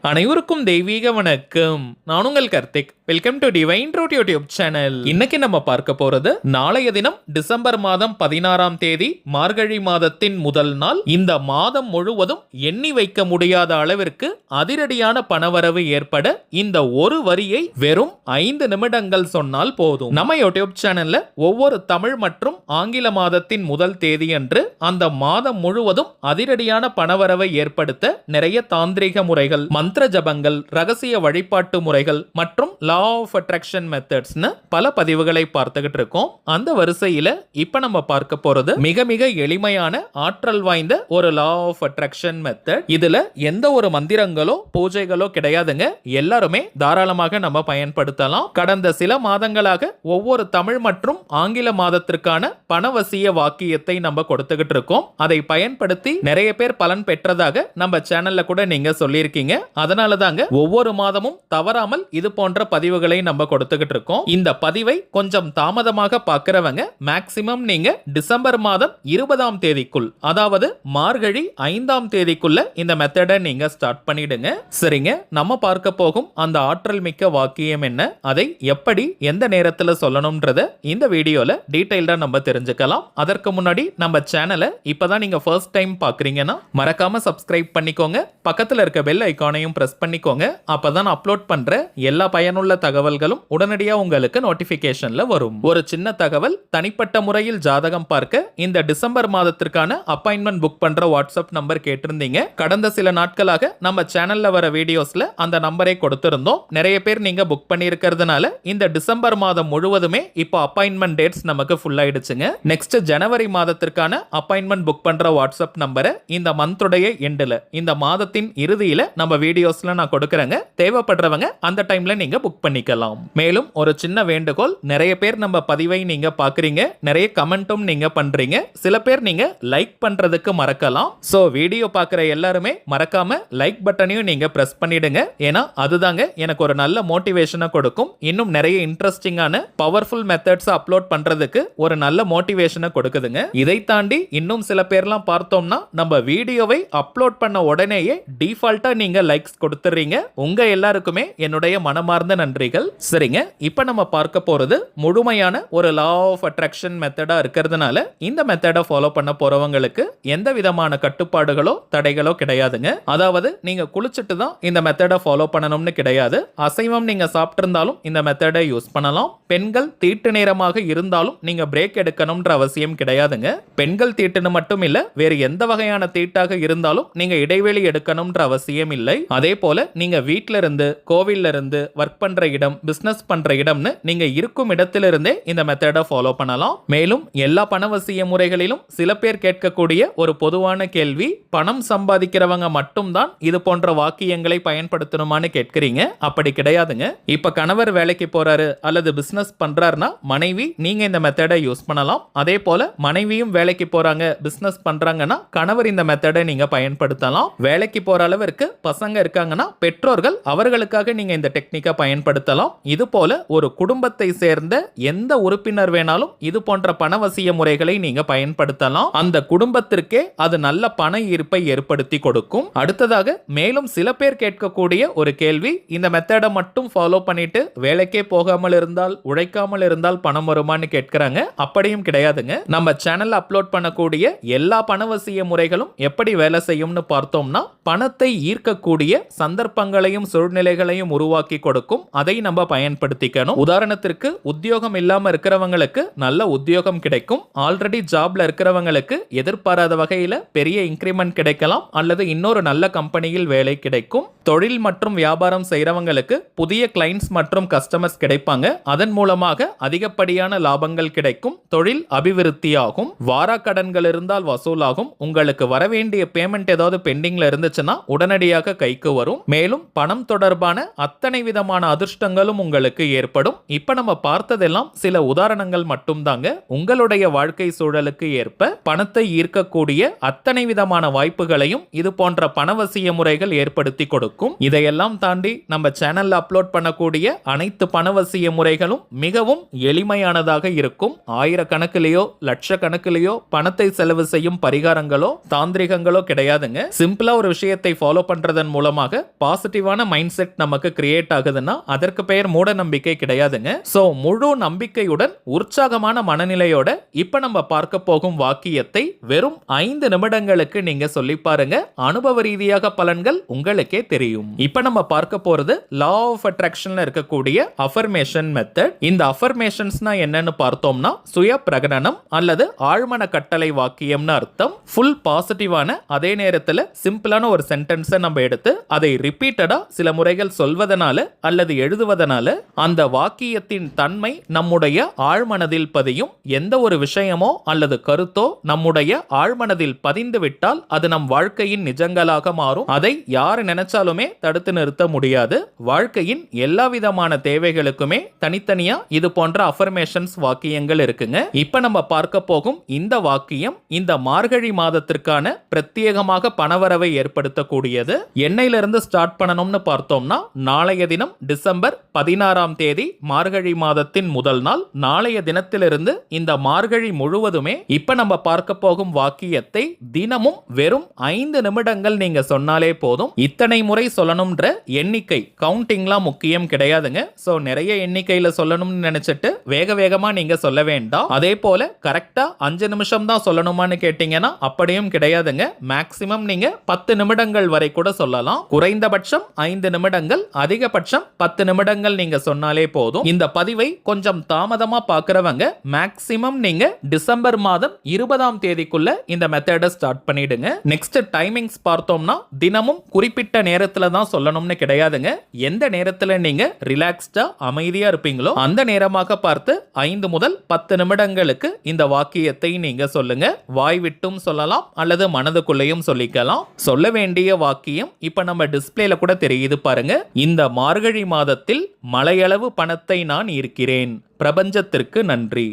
அனைவருக்கும் தெய்வீக வணக்கம். நான் உங்கள் Karthik. Welcome to divine truth YouTube channel. இன்னைக்கு நம்ம பார்க்க போறது நாளைய தினம் டிசம்பர் மாதம் 16ஆம் தேதி மார்கழி மாதத்தின் முதல் நாள். இந்த மாதம் முழுவதும் எண்ணி வைக்க முடியாத அளவிற்கு அதிரடியான பணவரவு ஏற்பட இந்த ஒரு வரியை வெறும் 5 நிமிடங்கள் சொன்னால் போதும். நம்ம யூடியூப் சேனல்ல ஒவ்வொரு தமிழ் மற்றும் ஆங்கில மாதத்தின் முதல் தேதி அன்று அந்த மாதம் முழுவதும் அதிரடியான பணவரவை ஏற்படுத்த நிறைய தாந்திரிக முறைகள், மந்திர ஜபங்கள், ரகசிய வழிபாட்டு முறைகள் மற்றும் லா ஆஃப் அட்ராக்ஷன் மெத்தட்ஸ்னு பல பதிவுகளை பார்த்துக்கிட்டு இருக்கோம். அந்த வரிசையில இப்ப நம்ம பார்க்க போறது மிக மிக எளிமையான ஆற்றல் வாய்ந்த ஒரு லா ஆஃப் அட்ராக்ஷன் மெத்தட். இதுல எந்த ஒரு மந்திரங்களோ பூஜைகளோ கிடையாதுங்க. எல்லாருமே தாராளமாக நம்ம பயன்படுத்தலாம். கடந்த சில மாதங்களாக ஒவ்வொரு தமிழ் மற்றும் ஆங்கில மாதத்திற்கான பணவசிய வாக்கியத்தை நம்ம கொடுத்துக்கிட்டு இருக்கோம். அதை பயன்படுத்தி நிறைய பேர் பலன் பெற்றதாக நம்ம சேனல்ல கூட நீங்க சொல்லியிருக்கீங்க. அதனால தாங்க ஒவ்வொரு மாதமும் தவறாமல் இது போன்ற பதிவுகளை நம்ம கொடுத்துக்கிட்டு இருக்கோம். இந்த பதிவை கொஞ்சம் தாமதமாக பார்க்கிறவங்க மேக்ஸிமம் நீங்க டிசம்பர் மாதம் 20ஆம் தேதிக்குள், அதாவது மார்கழி 5ஆம் தேதிக்குள்ள இந்த மெத்தடை நீங்க ஸ்டார்ட் பண்ணிடுங்க. சரிங்க, நம்ம பார்க்க போகும் அந்த ஆற்றல் மிக்க வாக்கியம் என்ன, அதை எப்படி எந்த நேரத்தில் சொல்லணும்ன்றத இந்த வீடியோல டீடைல்டா நம்ம தெரிஞ்சுக்கலாம். அதற்கு முன்னாடி நம்ம சேனலை இப்பதான் நீங்க ஃபர்ஸ்ட் டைம் பார்க்கறீங்கன்னா மறக்காம சப்ஸ்கிரைப் பண்ணிக்கோங்க. பக்கத்தில் இருக்க பெல் ஐகானையும் பிரஸ் பண்ணிக்கோங்க. அப்பதான் அப்லோட் பண்ற எல்லா பயனுள்ள தகவல்களும் உடனடியாக உங்களுக்கு நோட்டிபிகேஷன்ல வரும். ஒரு சின்ன தகவல், தனிப்பட்ட முறையில் ஜாதகம் பார்க்க இந்த டிசம்பர் மாதத்திற்கான அப்பாயின்மெண்ட் புக் பண்ற வாட்ஸ்அப் நம்பர் கேட்டிருந்தீங்க. கடந்த சில நாட்களாக நம்ம சேனல்ல வர வீடியோஸ்ல அந்த நம்பரை கொடுத்திருந்தோம். நிறைய பேர் நீங்க புக் பண்ணியிருக்கிறதுனால இந்த டிசம்பர் மாதம் முழுவதுமே இப்போ அப்பாயின்மெண்ட் டேட்ஸ் நமக்கு ஃபுல் ஆயிடுச்சுங்க. நெக்ஸ்ட் ஜனவரி மாதத்திற்கான அப்பாயின்மெண்ட் புக் பண்ற வாட்ஸ்அப் நம்பரை இந்த மந்த்துடைய எண்டுல, இந்த மாதத்தின் இறுதியில நம்ம வீடியோஸ்ல நான் கொடுக்கறேங்க. தேவைப்படுறவங்க அந்த டைம்ல நீங்க புக் பண்ணிக்கலாம். மேலும் ஒரு சின்ன வேண்டுகோள், நிறைய பேர் நம்ம பதிவை நீங்க பாக்குறீங்க, நிறைய கமெண்ட்டும் நீங்க பண்றீங்க. சில பேர் நீங்க லைக் பண்றதுக்கு மறக்கலாம். சோ வீடியோ பாக்குற எல்லாருமே மறக்காம லைக் பட்டனையும் நீங்க பிரஸ் பண்ணிடுங்க. ஏன்னா அதுதாங்க எனக்கு ஒரு நல்ல மோட்டிவேஷனை கொடுக்கும். இன்னும் நிறைய இன்ட்ரெஸ்டிங்கான பவர்ஃபுல் மெத்தட்ஸ் அப்லோட் பண்றதுக்கு ஒரு நல்ல மோட்டிவேஷனை கொடுக்குதுங்க. இதை தாண்டி இன்னும் சில பேர்லாம் பார்த்தோம்னா நம்ம வீடியோவை அப்லோட் பண்ண உடனேயே டிஃபால்ட்டா நீங்க லைக்ஸ் கொடுத்துறீங்க. உங்க எல்லாருக்குமே என்னுடைய மனமார்ந்த நன்றிகள். சரிங்க, இப்ப நம்ம பார்க்க போறது முழுமையான ஒரு லா ஆஃப் அட்ராக்ஷன் மெத்தடா இருக்கிறதுனால இந்த மெத்தடை ஃபாலோ பண்ண போறவங்களுக்கு எந்த விதமான கட்டுப்பாடுகளோ தடைகளோ கிடையாதுங்க. அதாவது நீங்க குளிச்சுட்டு தான் இந்த மெத்தடை ஃபாலோ பண்ணணும்னு கிடையாது. அசைவம் நீங்க சாப்பிட்டிருந்தாலும் இந்த மெத்தடை யூஸ் பண்ணலாம். பெண்கள் தீட்டு நேரமாக இருந்தாலும் நீங்க பிரேக் எடுக்கணும்ன்ற அவசியம் கிடையாதுங்க. பெண்கள் தீட்டுன்னு மட்டும் இல்ல, வேறு எந்த வகையான தீட்டாக இருந்தாலும் நீங்க இடைவெளி எடுக்கணும்ன்ற அவசியம் இல்லை. அதே போல நீங்க வீட்ல இருந்து, கோவில்ல இருந்து, ஒர்க் பண்ற இடம், பிசினஸ் பண்ற இடம்னு நீங்க இருக்கும் இடத்திலிருந்தே இந்த மெத்தடை ஃபாலோ பண்ணலாம். மேலும் எல்லா பணவசிய முறைகளிலும் சில பேர் கேட்கக்கூடிய ஒரு பொதுவான கேள்வி, பணம் சம்பாதிக்கிறவங்க மட்டும்தான் இது போன்ற வாக்கியங்களை பயன்படுத்தணுமான்னு கேட்கிறீங்க. அப்படி கிடையாதுங்க. இப்ப கணவர் வேலைக்கு போறாரு அல்லது பிசினஸ் பண்றாருன்னா மனைவி நீங்க இந்த மெத்தடை யூஸ் பண்ணலாம். அதே போல மனைவியும் வேலைக்கு போறாங்க, பிசினஸ் பண்றாங்கன்னா கணவர் இந்த மெத்தடை நீங்க பயன்படுத்தலாம். வேலைக்கு போற அளவிற்கு பசங்க இருக்காங்கன்னா பெற்றோர்கள் அவர்களுக்காக நீங்க இந்த டெக்னிக்கை பயன்படுத்தலாம். இது போல ஒரு குடும்பத்தை சேர்ந்த எந்த உறுப்பினர் வேணாலும் இது போன்ற பணவசிய முறைகளை நீங்க பயன்படுத்தலாம். அந்த குடும்பத்திற்கே அது நல்ல பண ஈர்ப்பை ஏற்படுத்தி கொடுக்கும். அடுத்ததாக மேலும் சில பேர் கேட்கக்கூடிய ஒரு கேள்வி, இந்த மெத்தடை மட்டும் ஃபாலோ பண்ணிட்டு வேலைக்கே போகாமல் இருந்தால், உழைக்காமல் இருந்தால் பணம் வருமானு கேட்கிறாங்க. அப்படியும் கிடையாதுங்க. நம்ம சேனல்ல அப்லோட் பண்ணக்கூடிய எல்லா பணவசிய முறைகளும் எப்படி வேலை செய்யும்னு பார்த்தோம்னா, பணத்தை ஈர்க்கக்கூடிய சந்தர்ப்பங்களையும் சூழ்நிலைகளையும் உருவாக்கி கொடுக்கும். அதை நம்ம பயன்படுத்திக்கணும். உதாரணத்திற்கு உத்தியோகம் இல்லாம இருக்கிறவங்களுக்கு நல்ல உத்தியோகம் கிடைக்கும். ஆல்ரெடி ஜாப்ல இருக்கிறவங்களுக்கு எதிர்பாராத வகையில பெரிய இன்கிரிமெண்ட் கிடைக்கலாம் அல்லது இன்னொரு நல்ல கம்பெனியில் வேலை கிடைக்கும். தொழில் மற்றும் வியாபாரம் செய்யறவங்களுக்கு புதிய கிளைண்ட்ஸ் மற்றும் கஸ்டமர்ஸ் கிடைப்பாங்க. அதன் மூலமாக அதிகப்படியான லாபங்கள் கிடைக்கும். தொழில் அபிவிருத்தியாகும். வாரா கடன்கள் இருந்தால் வசூலாகும். உங்களுக்கு வரவேண்டிய பேமெண்ட் ஏதாவது பெண்டிங்ல இருந்துச்சுன்னா உடனடியாக கைக்கு வரும். மேலும் பணம் தொடர்பான அத்தனை விதமான அதிர்ஷ்டங்களும் உங்களுக்கு ஏற்படும். இப்ப நம்ம பார்த்ததெல்லாம் சில உதாரணங்கள் மட்டும் தாங்க. உங்களுடைய வாழ்க்கை சூழலுக்கு ஏற்ப பணத்தை ஈர்க்கக்கூடிய அத்தனை விதமான வாய்ப்புகளையும் இது போன்ற பணவசிய முறைகள் ஏற்படுத்தி கொடுக்கும். இதையெல்லாம் தாண்டி நம்ம சேனல்ல அப்லோட் பண்ணக்கூடிய அனைத்து பணவசிய முறைகளும் மிகவும் எளிமையானதாக இருக்கும். ஆயிரக்கணக்கிலேயோ லட்சக்கணக்கிலேயோ பணத்தை செலவு செய்யும் பரிகாரங்களோ தாந்திரிகங்களோ கிடையாதுங்க. சிம்பிளா ஒரு விஷயத்தை ஃபாலோ பண்றதன் மூலம் மூலமாக பாசிட்டிவான மைண்ட் செட் நமக்கு கிரியேட் ஆகுதுன்னா அதற்கு பெயர் மூட நம்பிக்கை கிடையாதுங்க. சோ முழு நம்பிக்கையுடன் உற்சாகமான மனநிலையோட இப்ப நம்ம பார்க்க போகும் வாக்கியத்தை வெறும் 5 நிமிடங்களுக்கு நீங்க சொல்லி பாருங்க. அனுபவ ரீதியாக பலன்கள் உங்களுக்கே தெரியும். இப்ப நம்ம பார்க்க போறது லா ஆஃப் அட்ராக்ஷன்ல இருக்கக்கூடிய அஃபர்மேஷன் மெத்தட். இந்த அஃபர்மேஷன்ஸ்னா என்னன்னு பார்த்தோம்னா சுய பிரகடனம் அல்லது ஆழ்மன கட்டளை வாக்கியம்னு அர்த்தம். ஃபுல் பாசிட்டிவான அதே நேரத்தில் சிம்பிளான ஒரு சென்டென்ஸை நம்ம எடுத்து அதை ரிப்பீட்டடா சில முறைகள் சொல்வதனால அல்லது எழுதுவதனால அந்த வாக்கியத்தின் தன்மை நம்முடைய ஆழ்மனதில் பதியும். எந்த ஒரு விஷயமோ அல்லது கருத்தோ நம்முடைய ஆழ்மனதில் பதிந்து விட்டால் அது நம் வாழ்க்கையின் நிஜங்களாக மாறும். அதை யார் நினைச்சாலுமே தடுத்து நிறுத்த முடியாது. வாழ்க்கையின் எல்லா விதமான தேவைகளுக்குமே தனித்தனியா இது போன்ற அஃபர்மேஷன்ஸ் வாக்கியங்கள் இருக்குங்க. இப்ப நம்ம பார்க்க போகும் இந்த வாக்கியம் இந்த மார்கழி மாதத்திற்கான பிரத்யேகமாக பணவரவை ஏற்படுத்தக்கூடியது. என்னையிலிருந்து ஸ்டார்ட் பண்ணணும்னு பார்த்தோம்னா நாளைய தினம் டிசம்பர் 16ஆம் தேதி மார்கழி மாதத்தின் முதல் நாள். நாளைய தினத்திலிருந்து இந்த மார்கழி முழுவதுமே இப்ப நம்ம பார்க்க போகும் வாக்கியத்தை தினமும் வெறும் 5 நிமிடங்கள் நீங்க சொன்னாலே போதும். இத்தனை முறை சொல்லணும்ன்ற எண்ணிக்கை கவுண்டிங்லாம் முக்கியம் கிடையாதுங்க. சோ நிறைய எண்ணிக்கையில சொல்லணும்னு நினைச்சிட்டு வேக வேகமா நீங்க சொல்ல வேண்டாம். அதே போல கரெக்டா 5 நிமிஷம் தான் சொல்லணுமான்னு கேட்டீங்கன்னா அப்படியும் கிடையாதுங்க. மேக்ஸிமம் நீங்க 10 நிமிடங்கள் வரை கூட சொல்லலாம். குறைந்தபட்சம் 5 நிமிடங்கள், அதிகபட்சம் 10 நிமிடங்கள் நீங்க சொன்னாலே போதும். இந்த பதிவை கொஞ்சம் தாமதமா பார்க்கறவங்க மேக்ஸிமம் நீங்க டிசம்பர் மாதம் 20ஆம் தேதிக்குள்ள இந்த மெத்தடை ஸ்டார்ட் பண்ணிடுங்க. நெக்ஸ்ட் டைமிங்ஸ் பார்த்தோம்னா தினமும் குறிப்பிட்ட நேரத்துல தான் சொல்லணும்னு கிடையாதுங்க. எந்த நேரத்துல நீங்க ரிலாக்ஸ்டா அமைதியா இருப்பீங்களோ அந்த நேரமாக பார்த்து 5 முதல் 10 நிமிடங்களுக்கு இந்த வாக்கியத்தை நீங்க சொல்லுங்க. வாய் விட்டும் சொல்லலாம் அல்லது மனதுக்குள்ளேயும் சொல்லிக்கலாம். சொல்ல வேண்டிய வாக்கியம் இப்ப நம்ம டிஸ்பிளேல கூட தெரியுது பாருங்க. இந்த மார்கழி மாதத்தில் மலையளவு பணத்தை நான் ஈர்க்கிறேன், பிரபஞ்சத்திற்கு நன்றி.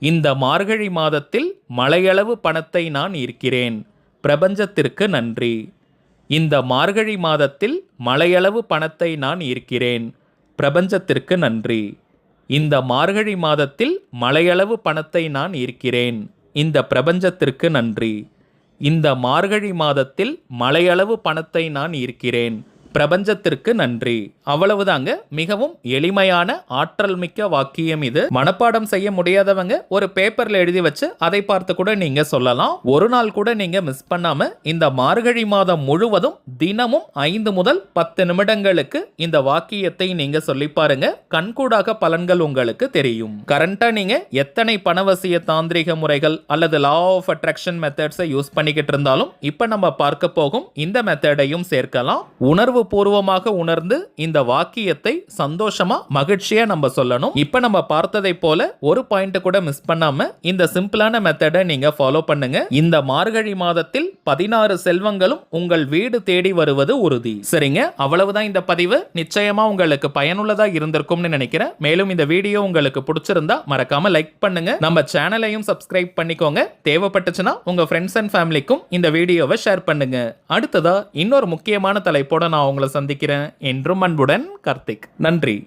இந்த மார்கழி மாதத்தில் மலையளவு பணத்தை நான் ஈர்க்கிறேன், பிரபஞ்சத்திற்கு நன்றி. இந்த மார்கழி மாதத்தில் மலையளவு பணத்தை நான் ஈர்க்கிறேன், பிரபஞ்சத்திற்கு நன்றி. இந்த மார்கழி மாதத்தில் மலையளவு பணத்தை நான் ஈர்க்கிறேன், இந்த பிரபஞ்சத்திற்கு நன்றி. இந்த மார்கழி மாதத்தில் மலையளவு பணத்தை நான் ஈர்க்கிறேன், பிரபஞ்சத்திற்கு நன்றி. அவ்வளவுதாங்க. மிகவும் எளிமையான ஆற்றல் மிக்க வாக்கியம் இது. மனப்பாடம் செய்ய முடியாதவங்க ஒரு பேப்பர்ல எழுதி வச்சு அதை பார்த்து கூட நீங்க சொல்லலாம். ஒரு நாள் கூட நீங்க மிஸ் பண்ணாம இந்த மார்கழி மாதம் முழுவதும் தினமும் 5 முதல் 10 நிமிடங்களுக்கு இந்த வாக்கியத்தை நீங்க சொல்லி பாருங்க. கண்கூடாக பலன்கள் உங்களுக்கு தெரியும். கரண்டா நீங்க எத்தனை பணவசிய தாந்திரிக முறைகள் அல்லது லா ஆஃப் அட்ராக்ஷன் மெத்தட்ஸை யூஸ் பண்ணிக்கிட்டு இருந்தாலும் இப்ப நம்ம பார்க்க போகும் இந்த மெத்தடையும் சேர்க்கலாம். உணர்வு பூர்வமாக உணர்ந்து இந்த வாக்கியத்தை சந்தோஷமா மகிழ்ச்சியா நம்ம சொல்லணும். இப்ப நம்ம பார்த்ததை போல ஒரு பாயிண்ட் கூட மிஸ் பண்ணாம இந்த சிம்பிளான மெத்தடை நீங்க ஃபாலோ பண்ணுங்க. இந்த மார்கழி மாதத்தில் 16 செல்வங்களும் உங்கள் வீடு தேடி வருவது உறுதி. சரிங்க, அவ்வளவுதான் இந்த பதிவு. நிச்சயமா உங்களுக்கு பயனுள்ளதா இருந்திருக்கும்னு நினைக்கிறேன். மேலும் இந்த வீடியோ உங்களுக்கு பிடிச்சிருந்தா மறக்காம லைக் பண்ணுங்க. நம்ம சேனலையும் சப்ஸ்கிரைப் பண்ணிக்கோங்க. தேவைப்பட்டுச்சுன்னா உங்க ஃப்ரெண்ட்ஸ் அண்ட் ஃபேமிலிக்கும் இந்த வீடியோவை ஷேர் பண்ணுங்க. அடுத்ததா இன்னொரு முக்கியமான தலைப்போட நான் உங்களை சந்திக்கிறேன். என்றும் அன்புடன் கார்த்திக். நன்றி.